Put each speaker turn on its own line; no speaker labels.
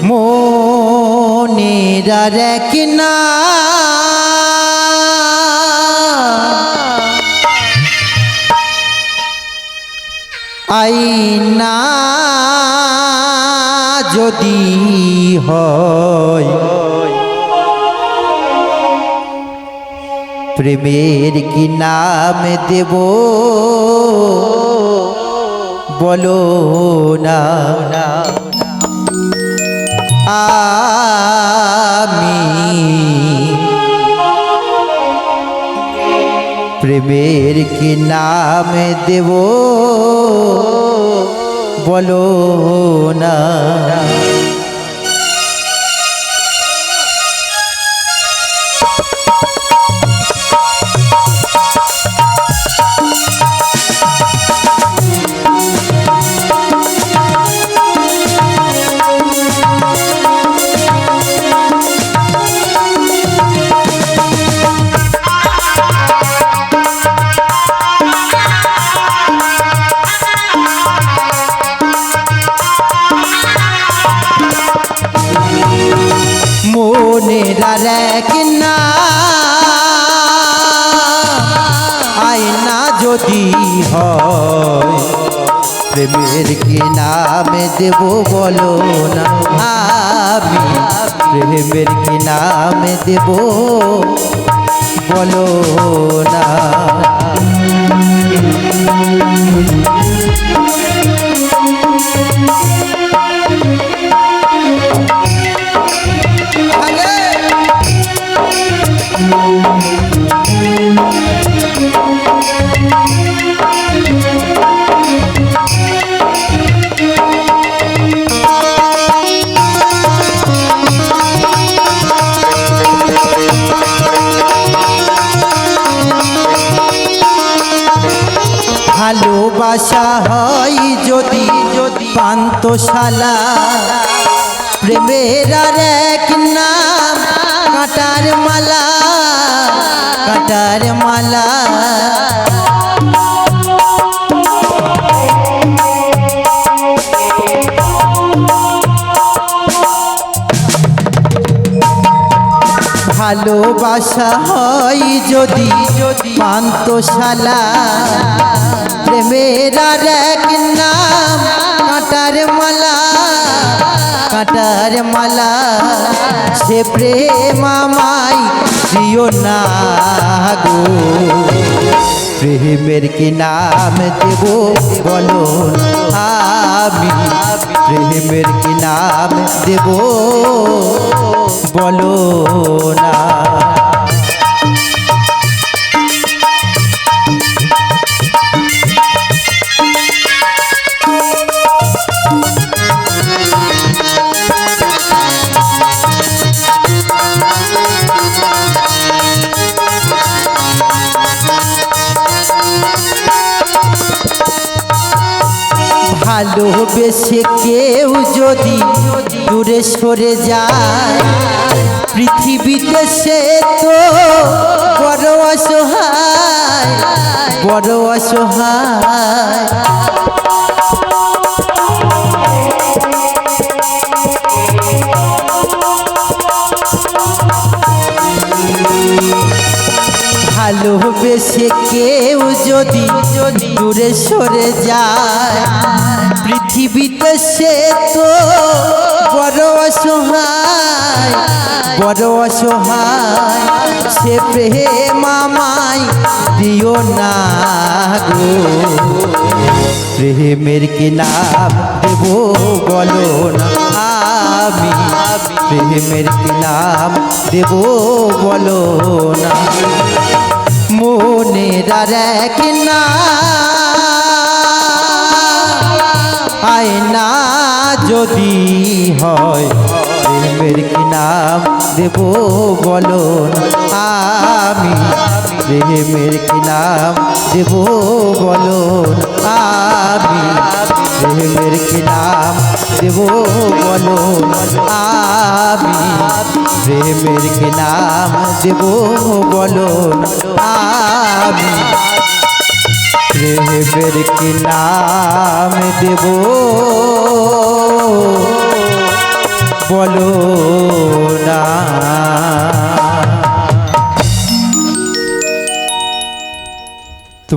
মনের আর এক না আইনা যদি হয় প্রেমের কি নাম দেব বলো না আমি প্রেমের কি নাম দেব বলো না মনের আর এক না আয়না যদি হয় প্রেমের কি নাম দেব বলো না আমি প্রেমের কি নাম দেব বলো না ভালোবাসা হয় যদি পান্থশালা প্রেমের আর এক নাম কাঁটার মালা কাঁটার মালা ভালোবাসা হয় যদি পান্থশালা প্রেমের আর এক নাম কাঁটার মালা কাঁটার মালা সে প্রেম আমায় দিও না গো প্রেমের কি নাম দেব বলো আমি প্রেমের কি নাম দেব বলো না ভালোবেসে কেউ যদি দূরে সরে যায় পৃথিবীতে সে তো বড় অসহায় বড় অসহায় ভালোবেসে কেউ যদি দূরে সরে যায় পৃথিবীতে সে তো বড় অসহায় বড় অসহায় সে প্রেম আমায় দিও না গো প্রেমের কি নাম দেব বলো না আমি প্রেমের কি নাম দেব বলো না মনের আর এক না আয়না যদি হয় প্রেমের কি নাম দেব বলো না আমি প্রেমের কি নাম দেব বলো না আমি প্রেমের কি নাম দেব বলো আমি প্রেমের কি নাম দেব বলো আমি প্রেমের কি নাম দেব বলো না। তো